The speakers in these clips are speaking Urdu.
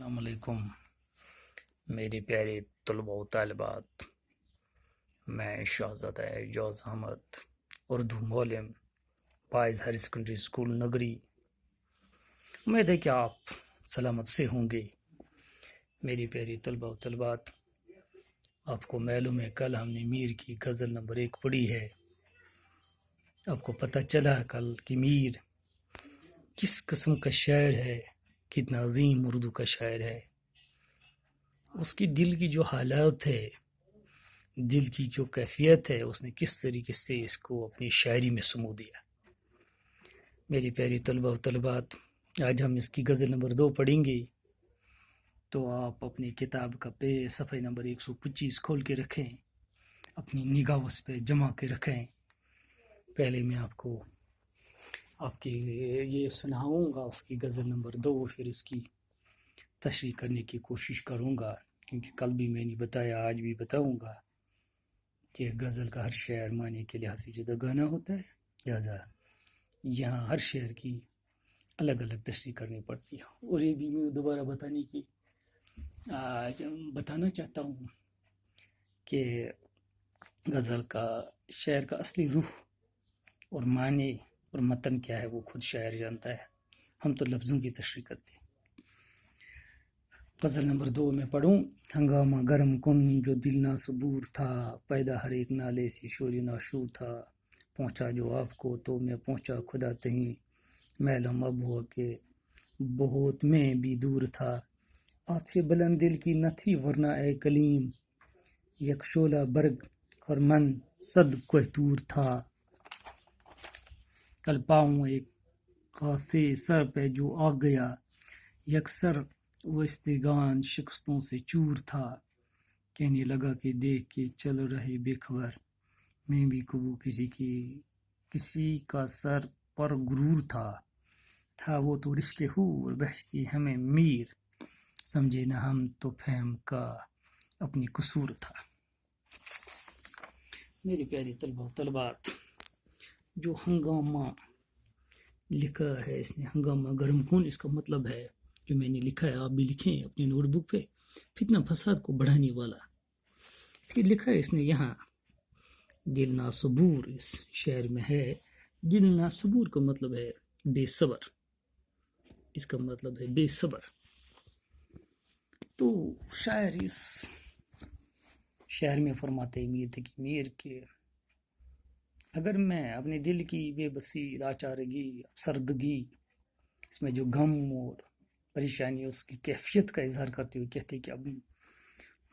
السلام علیکم میری پیاری طلباء و طالبات، میں شہزادہ اعجاز احمد، اردو معلم، بائز ہائی سیکنڈری اسکول نگری۔ امید ہے کہ آپ سلامت سے ہوں گے۔ میری پیاری طلباء و طالبات، آپ کو معلوم ہے کل ہم نے میر کی غزل نمبر 1 پڑھی ہے۔ آپ کو پتہ چلا کل کہ میر کس قسم کا شاعر ہے، کتنا عظیم اردو کا شاعر ہے۔ اس کی دل کی جو حالات ہے، دل کی جو کیفیت ہے، اس نے کس طریقے سے اس کو اپنی شاعری میں سمو دیا۔ میری پیاری طلباء و طالبات، آج ہم اس کی غزل نمبر 2 پڑھیں گے، تو آپ اپنی کتاب کا صفحہ نمبر 125 کھول کے رکھیں، اپنی نگاہ اس پہ جمع کے رکھیں۔ پہلے میں آپ کو یہ سناؤں گا اس کی غزل نمبر 2، پھر اس کی تشریح کرنے کی کوشش کروں گا، کیونکہ کل بھی میں نے بتایا، آج بھی بتاؤں گا کہ غزل کا ہر شعر معنی کے لحاظ سے جدا گانا ہوتا ہے، لہذا یہاں ہر شعر کی الگ الگ تشریح کرنی پڑتی ہے۔ اور یہ بھی میں دوبارہ بتانا چاہتا ہوں کہ غزل کا شعر کا اصلی روح اور معنی اور متن کیا ہے وہ خود شاعر جانتا ہے، ہم تو لفظوں کی تشریح کرتے ہیں۔ غزل نمبر 2 میں پڑھوں۔ ہنگامہ گرم کن جو دل نہ صبور تھا، پیدا ہر ایک نالے سے شور ناشور تھا، پہنچا جو آپ کو تو میں پہنچا خدا تہیں، معلوم اب ہوا کہ بہت میں بھی دور تھا، آج سے بلند دل کی نہ تھی ورنہ اے کلیم، یک شعلہ برگ اور من صد کوہ طور تھا، کل پاؤں ایک خاصے سر پہ جو آ گیا، یک سر وہ استگان شکستوں سے چور تھا، کہنے لگا کہ دیکھ کے چل رہے بے خبر، میں بھی کبو کسی کا سر پر غرور تھا وہ تو رشک حور بہشتی ہمیں میر، سمجھے نہ ہم تو فہم کا اپنی قصور تھا۔ میری پیاری طلباء و طالبات، جو ہنگامہ لکھا ہے اس نے، ہنگامہ گرم خون، اس کا مطلب ہے جو میں نے لکھا ہے، آپ بھی لکھیں اپنی نوٹ بک پہ، فتنہ فساد کو بڑھانے والا۔ پھر لکھا ہے اس نے یہاں دل ناصبور، اس شعر میں ہے دل ناصبور کا مطلب ہے بے صبر، اس کا مطلب ہے بے صبر۔ تو شاعر اس شعر میں فرماتے میر کے اگر میں اپنے دل کی بے بسی، لاچارگی، افسردگی، اس میں جو غم اور پریشانی، اس کی کیفیت کا اظہار کرتے ہوئے کہتے کہ اب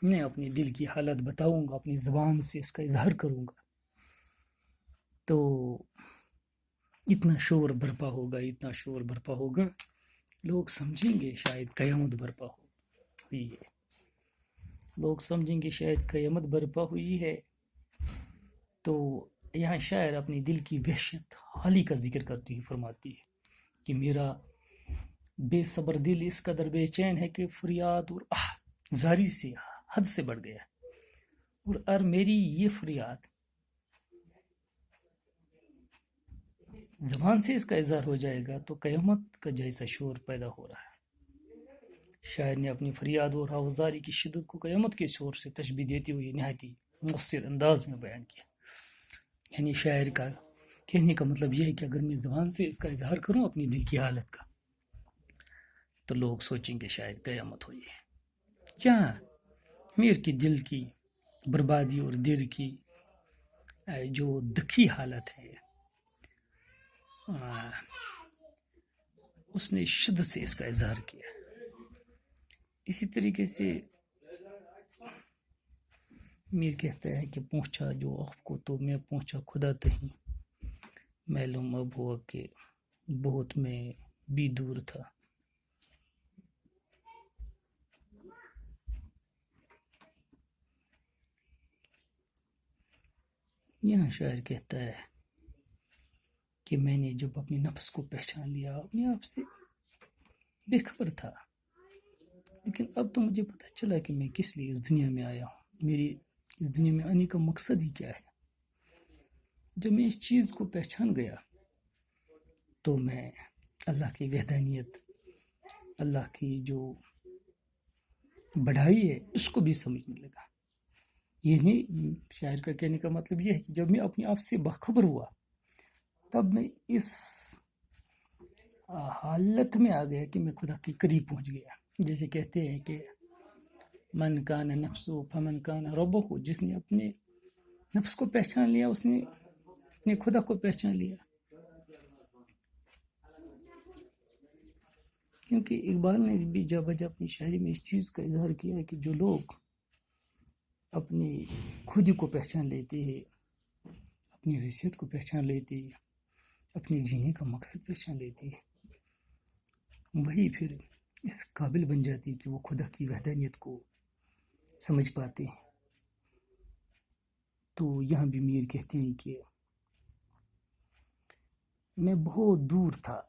میں اپنے دل کی حالت بتاؤں گا، اپنی زبان سے اس کا اظہار کروں گا، تو اتنا شور برپا ہوگا، لوگ سمجھیں گے شاید قیامت برپا ہوئی ہے، لوگ سمجھیں گے شاید قیامت برپا ہوئی ہے۔ تو یہاں شاعر اپنی دل کی وحشت حالی کا ذکر کرتی ہے، فرماتی ہے کہ میرا بے صبر دل اس قدر بے چین ہے کہ فریاد اور زاری سے حد سے بڑھ گیا، اور میری یہ فریاد زبان سے اس کا اظہار ہو جائے گا تو قیامت کا جیسا شور پیدا ہو رہا ہے۔ شاعر نے اپنی فریاد اور آوازاری کی شدت کو قیامت کے شور سے تشبیہ دیتے ہوئے نہایت مؤثر انداز میں بیان کیا۔ یعنی شاعر کا کہنے کا مطلب یہ ہے کہ اگر میں زبان سے اس کا اظہار کروں اپنی دل کی حالت کا، تو لوگ سوچیں گے شاید قیامت ہوئی ہے۔ کیا میر کی دل کی بربادی اور دل کی جو دکھی حالت ہے، اس نے شدت سے اس کا اظہار کیا۔ اسی طریقے سے میر کہتا ہے کہ پہنچا جو آپ کو تو میں پہنچا خدا تہیں، معلوم اب ہوا کہ بہت میں بھی دور تھا۔ یہاں شاعر کہتا ہے کہ میں نے جب اپنے نفس کو پہچان لیا، اپنے آپ سے بے خبر تھا، لیکن اب تو مجھے پتہ چلا کہ میں کس لیے اس دنیا میں آیا ہوں، میری اس دنیا میں آنے کا مقصد ہی کیا ہے۔ جب میں اس چیز کو پہچان گیا تو میں اللہ کی وحدانیت، اللہ کی جو بڑھائی ہے اس کو بھی سمجھنے لگا. یہ نہیں، شاعر کا کہنے کا مطلب یہ ہے کہ جب میں اپنے آپ سے باخبر ہوا تب میں اس حالت میں آ گیا کہ میں خدا کے قریب پہنچ گیا. جیسے کہتے ہیں کہ من کان نفسو فمن کان ربہ، جس نے اپنے نفس کو پہچان لیا اس نے اپنے خدا کو پہچان لیا. کیونکہ اقبال نے بھی جا بجا اپنی شاعری میں اس چیز کا اظہار کیا ہے کہ جو لوگ اپنی خود کو پہچان لیتے ہیں، اپنی حیثیت کو پہچان لیتے ہیں، اپنی جینے کا مقصد پہچان لیتے ہیں، وہی پھر اس قابل بن جاتی کہ وہ خدا کی وحدانیت کو سمجھ پاتے ہیں. تو یہاں بھی میر کہتے ہیں کہ میں بہت دور تھا،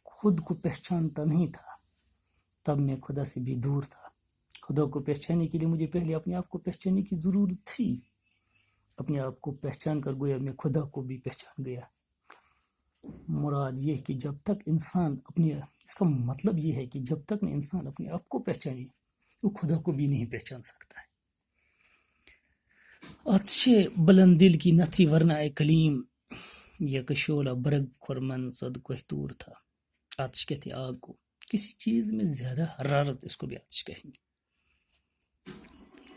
خود کو پہچانتا نہیں تھا، تب میں خدا سے بھی دور تھا. خدا کو پہچاننے کے لیے مجھے پہلے اپنے آپ کو پہچاننے کی ضرورت تھی. اپنے آپ کو پہچان کر گویا میں خدا کو بھی پہچان گیا. مراد یہ کہ جب تک انسان اس کا مطلب یہ ہے کہ جب تک انسان اپنے آپ کو پہچانے وہ خدا کو بھی نہیں پہچان سکتا ہے. آتش بلند دل کی نہ تھی ورنہ اے کلیم، یک شعلہ برگ خرمن صد کوہتور تھا. آتش کہتے آگ کو، کسی چیز میں زیادہ حرارت اس کو بھی آتش کہیں گے.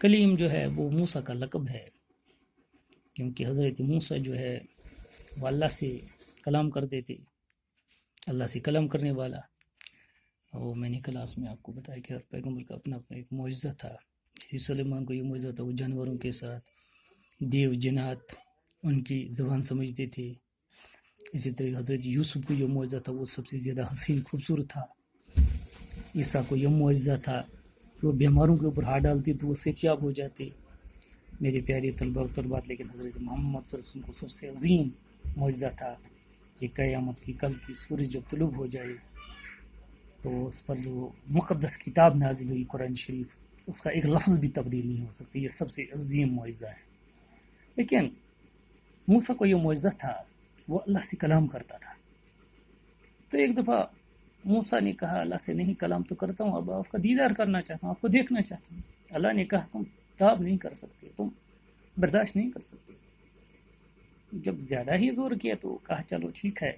کلیم جو ہے وہ موسیٰ کا لقب ہے، کیونکہ حضرت موسیٰ جو ہے وہ اللہ سے کلام کرتے تھے، اللہ سے کلام کرنے والا. وہ میں نے کلاس میں آپ کو بتایا کہ ہر پیغمبر کا اپنا اپنا ایک معجزہ تھا. جیسے سلیمان کو یہ معجزہ تھا، وہ جانوروں کے ساتھ دیو جنات ان کی زبان سمجھتے تھے. اسی طرح حضرت یوسف کو یہ معجزہ تھا، وہ سب سے زیادہ حسین خوبصورت تھا. عیسیٰ کو یہ معجزہ تھا کہ وہ بیماروں کے اوپر ہاتھ ڈالتے تو وہ صحتیاب ہو جاتے. میرے پیارے طلباء و طلبات، لیکن حضرت محمد صلی اللہ علیہ وسلم کو سب سے عظیم معجزہ تھا کہ قیامت کی کل کی سورج جب طلوع ہو جائے تو اس پر جو مقدس کتاب نازل ہوئی قرآن شریف، اس کا ایک لفظ بھی تبدیل نہیں ہو سکتا. یہ سب سے عظیم معجزہ ہے. لیکن موسیٰ کو یہ معجزہ تھا، وہ اللہ سے کلام کرتا تھا. تو ایک دفعہ موسیٰ نے کہا اللہ سے، نہیں کلام تو کرتا ہوں، اب آپ کا دیدار کرنا چاہتا ہوں، آپ کو دیکھنا چاہتا ہوں. اللہ نے کہا تم تاب نہیں کر سکتے، تم برداشت نہیں کر سکتے. جب زیادہ ہی زور کیا تو کہا چلو ٹھیک ہے،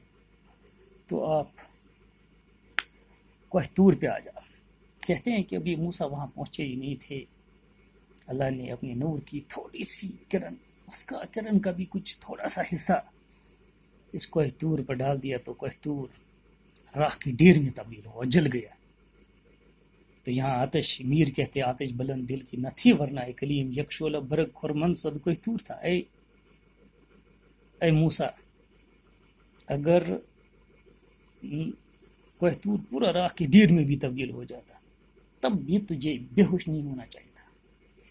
تو آپ کوہ طور پہ آ جاؤ. کہتے ہیں کہ ابھی موسیٰ وہاں پہنچے ہی نہیں تھے، اللہ نے اپنے نور کی تھوڑی سی کرن، اس کا کرن کا بھی کچھ تھوڑا سا حصہ اس کوہ طور پر ڈال دیا تو کوہ طور راکھ کی ڈیر میں تبدیل ہوا، جل گیا. تو یہاں آتش، میر کہتے آتش بلند دل کی نہ تھی ورنہ اے کلیم، یک شعلہ برگ خرمن صد کوہ طور تھا. اے موسیٰ، اگر کوہ طور پورا راکھ کی ڈیر میں بھی تبدیل ہو جاتا تب بھی تجھے بے ہوش نہیں ہونا چاہیے تھا.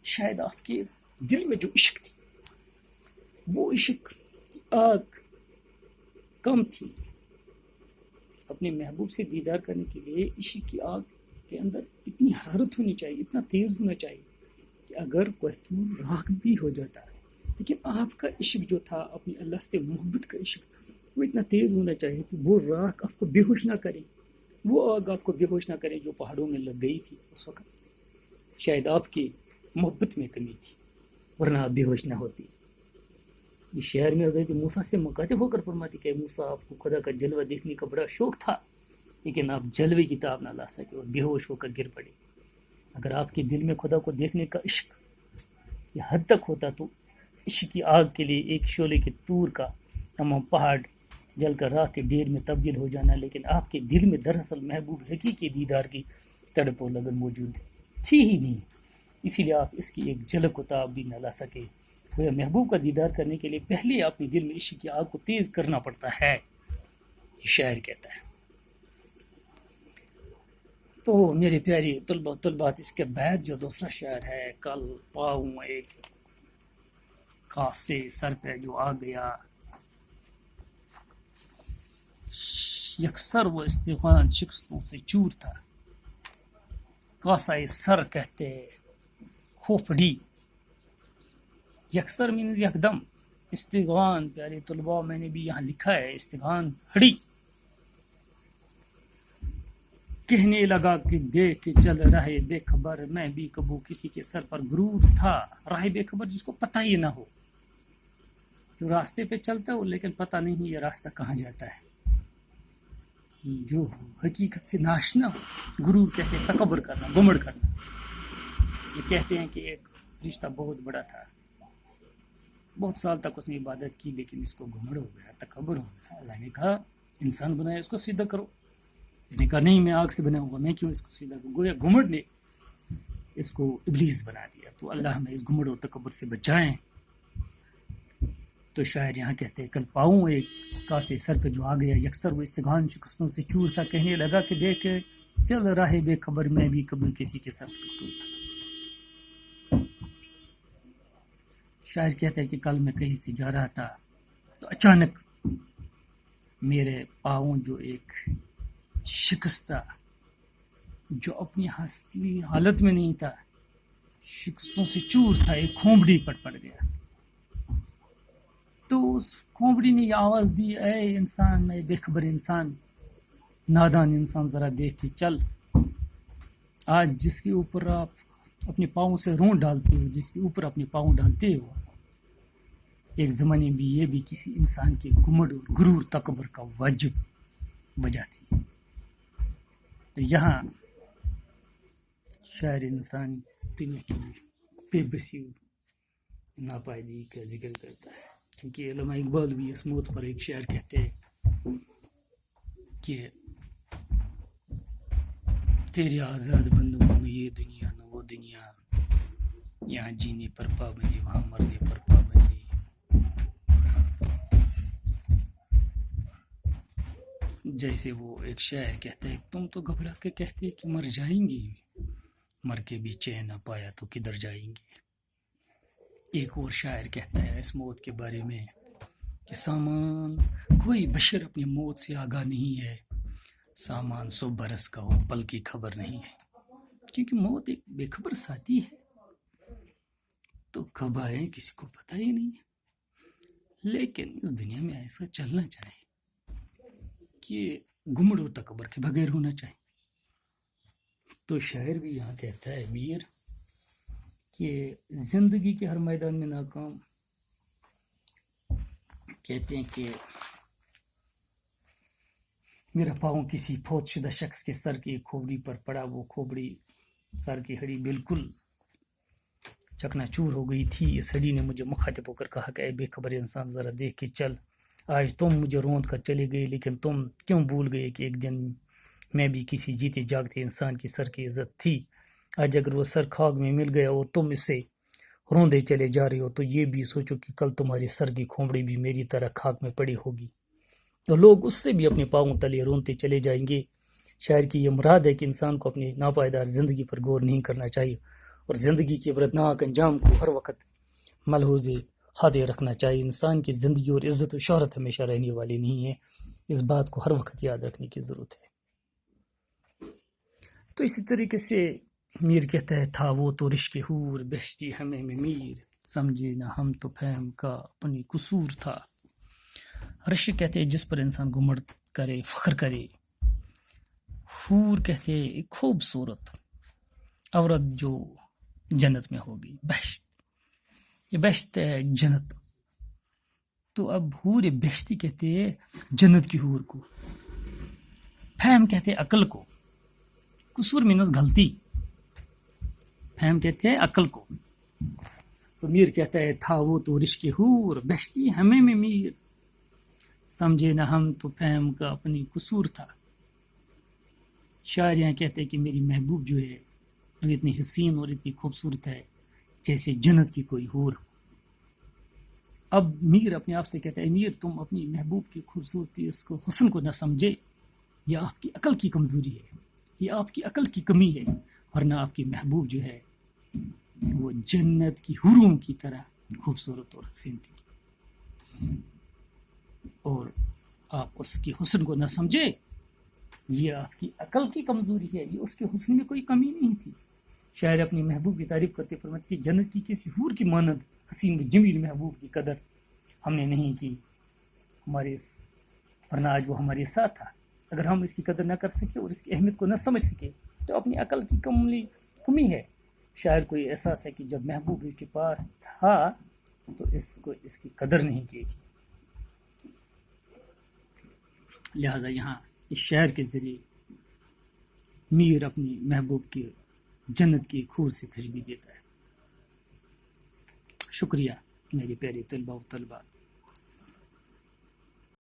شاید آپ کے دل میں جو عشق تھی، وہ عشق کی آگ کم تھی. اپنے محبوب سے دیدار کرنے کے لیے عشق کی آگ کے اندر اتنی حرارت ہونی چاہیے، اتنا تیز ہونا چاہیے کہ اگر کوہ طور راکھ بھی ہو جاتا، لیکن آپ کا عشق جو تھا، اپنے اللہ سے محبت کا عشق تھا، وہ اتنا تیز ہونا چاہیے کہ وہ راکھ آپ کو بے ہوش نہ کرے، وہ آگ آپ کو بے ہوش نہ کرے جو پہاڑوں میں لگ گئی تھی اس وقت. شاید آپ کی محبت میں کمی تھی، ورنہ آپ بے ہوش نہ ہوتی. اس شعر میں حضرت موسیٰ سے مخاطب ہو کر فرماتی کہ موسیٰ، آپ کو خدا کا جلوہ دیکھنے کا بڑا شوق تھا، لیکن آپ جلوے کی تاب نہ لا سکے اور بے ہوش ہو کر گر پڑے. اگر آپ کے دل میں خدا کو دیکھنے کا عشق کی حد تک ہوتا تو عشق کی آگ کے لیے ایک شعلے کے طور کا تمام پہاڑ جل کر راکھ کے ڈیر میں تبدیل ہو جانا. لیکن آپ کے دل میں دراصل محبوب حقیقی دیدار کی تڑپ و لگن موجود تھی ہی نہیں، اسی لیے آپ اس کی ایک جھلک و تاب بھی نہ لا سکے. وہ محبوب کا دیدار کرنے کے لیے پہلے اپنے دل میں عشق کی آگ کو تیز کرنا پڑتا ہے، یہ شاعر کہتا ہے. تو میرے پیاری طلباء طلبات، اس کے بعد جو دوسرا شعر ہے، کل پاؤں ایک کاسے سر پہ جو آ گیا، یکسر وہ استغان شکستوں سے چور تھا. کاسہ سر کہتے کھوپڑی، یکسر مینز یکدم. استغان پیارے طلباء میں نے بھی یہاں لکھا ہے استغان ہڑی. کہنے لگا کہ دیکھ کے چل رہے بے خبر میں بھی کبھی کسی کے سر پر غرور تھا. راہ بے خبر جس کو پتہ ہی نہ ہو، جو راستے پہ چلتا ہو لیکن پتہ نہیں یہ راستہ کہاں جاتا ہے، جو حقیقت سے ناشنا ہو. غرور کہتے ہیں تکبر کرنا، گمڑ کرنا. یہ کہتے ہیں کہ ایک رشتہ بہت بڑا تھا، بہت سال تک اس نے عبادت کی، لیکن اس کو گمڑ ہو گیا، تکبر ہو گیا. اللہ نے کہا انسان بنایا اس کو سیدھا کرو. اس نے کہا نہیں میں آگ سے بنا ہوں گا، میں کیوں اس کو سیدھا کروں. گویا گمڑ نے اس کو ابلیس بنا دیا. تو اللہ ہمیں اس گمڑ اور تکبر سے بچائیں. تو شاعر یہاں کہتے ہیں کل پاؤں ایک کاسے سر پہ جو آ گیا یکسر وہ استغان شکستوں سے چور تھا. کہنے لگا کہ دیکھ چل رہے بے خبر میں بھی کبھی کسی کے سر پہ ٹوٹ تھا. شاعر کہتا ہے کہ کل میں کہیں سے جا رہا تھا تو اچانک میرے پاؤں جو ایک شکستہ، جو اپنی اصلی حالت میں نہیں تھا، شکستوں سے چور تھا، ایک کھوپڑی پر پڑ گیا. تو اس کھوپڑی نے یہ آواز دی اے انسان، اے بے خبر انسان، نادان انسان، ذرا دیکھ کے چل. آج جس کے اوپر آپ اپنے پاؤں سے رون ڈالتے ہو، جس کے اوپر اپنے پاؤں ڈالتے ہو، ایک زمانے میں یہ بھی کسی انسان کے گمڑ اور غرور تکبر کا وجہ تھی. تو یہاں شاعر انسان دنیا کی بے بسی اور ناپائیدگی کا ذکر کرتا ہے. کیونکہ علامہ اقبال بھی اس موت پر ایک شعر کہتے ہیں کہ تیرے آزاد بندوں میں یہ دنیا نہ وہ دنیا، یہاں جینے پر پابندی وہاں مرنے پر پابندی. جیسے وہ ایک شاعر کہتا ہے تم تو گھبرا کے کہتے کہ مر جائیں گے، مر کے بھی چین نہ پایا تو کدھر جائیں گے. ایک اور شاعر کہتا ہے اس موت کے بارے میں کہ سامان کوئی بشر اپنی موت سے آگاہ نہیں ہے، سامان 100 برس کا ہو پل کی خبر نہیں ہے. کیونکہ موت ایک بے خبر ساتھی ہے، تو کب آئے کسی کو پتہ ہی نہیں ہے. لیکن اس دنیا میں ایسا چلنا چاہیے کہ گمڑ و تکبر کے بغیر ہونا چاہیے. تو شاعر بھی یہاں کہتا ہے میر کہ زندگی کے ہر میدان میں ناکام. کہتے ہیں کہ میرا پاؤں کسی فوت شدہ شخص کے سر کی کھوپڑی پر پڑا. وہ کھوپڑی سر کی ہڈی بالکل چکنا چور ہو گئی تھی. اس ہڈی نے مجھے مخاطب ہو کر کہا کہ اے بے خبر انسان، ذرا دیکھ کے چل. آج تم مجھے روند کر چلے گئے، لیکن تم کیوں بھول گئے کہ ایک دن میں بھی کسی جیتے جاگتے انسان کی سر کی عزت تھی. آج اگر وہ سر خاک میں مل گیا اور تم اس سے روندے چلے جا رہے ہو تو یہ بھی سوچو کہ کل تمہاری سر کی کھوپڑی بھی میری طرح خاک میں پڑی ہوگی، تو لوگ اس سے بھی اپنے پاؤں تلے رونتے چلے جائیں گے. شاعر کی یہ مراد ہے کہ انسان کو اپنی ناپائیدار زندگی پر غور نہیں کرنا چاہیے اور زندگی کے عبرتناک انجام کو ہر وقت ملحوظ خاطر رکھنا چاہیے. انسان کی زندگی اور عزت و شہرت ہمیشہ رہنے والی نہیں ہے، اس بات کو ہر وقت یاد رکھنے کی ضرورت ہے. تو اسی طریقے سے میر کہتا ہے تھا وہ تو رشک حور بہشتی ہمیں میں میر، سمجھے نہ ہم تو فہم کا اپنی قصور تھا. رشک کہتے ہیں جس پر انسان گمڑ کرے، فخر کرے. حور کہتے ہیں ایک خوبصورت عورت جو جنت میں ہوگی. بہشت، یہ بہشت ہے جنت. تو اب حور بہشتی کہتے ہیں جنت کی حور کو. فہم کہتے ہیں عقل کو. قصور مینس غلطی، فہم کہتے ہیں عقل کو. تو میر کہتا ہے تھا وہ تو رشک حور بہشتی ہمیں میں میر، سمجھے نہ ہم تو فہم کا اپنی قصور تھا. شاعر یہاں کہتے ہیں کہ میری محبوب جو ہے وہ اتنی حسین اور اتنی خوبصورت ہے جیسے جنت کی کوئی حور. اب میر اپنے آپ سے کہتا ہے میر تم اپنی محبوب کی خوبصورتی، اس کو حسن کو نہ سمجھے. یہ آپ کی عقل کی کمزوری ہے، یہ آپ کی عقل کی کمی ہے، ورنہ آپ کی محبوب جو ہے وہ جنت کی حوروں کی طرح خوبصورت اور حسین تھی. اور آپ اس کی حسن کو نہ سمجھے، یہ آپ کی عقل کی کمزوری ہے، یہ اس کے حسن میں کوئی کمی نہیں تھی. شاعر اپنی محبوب کی تعریف کرتے فرماتے کہ جنت کی کسی حور کی مانند حسین و جمیل محبوب کی قدر ہم نے نہیں کی، ورنہ آج وہ ہمارے ساتھ تھا. اگر ہم اس کی قدر نہ کر سکیں اور اس کی اہمیت کو نہ سمجھ سکیں تو اپنی عقل کی کمی ہے. شاید کوئی احساس ہے کہ جب محبوب اس کے پاس تھا تو اس کی قدر نہیں کی تھی. لہٰذا یہاں اس شعر کے ذریعے میر اپنی محبوب کی جنت کی خور سے تشبیہ دیتا ہے. شکریہ میرے پیارے طلباء و طالبات.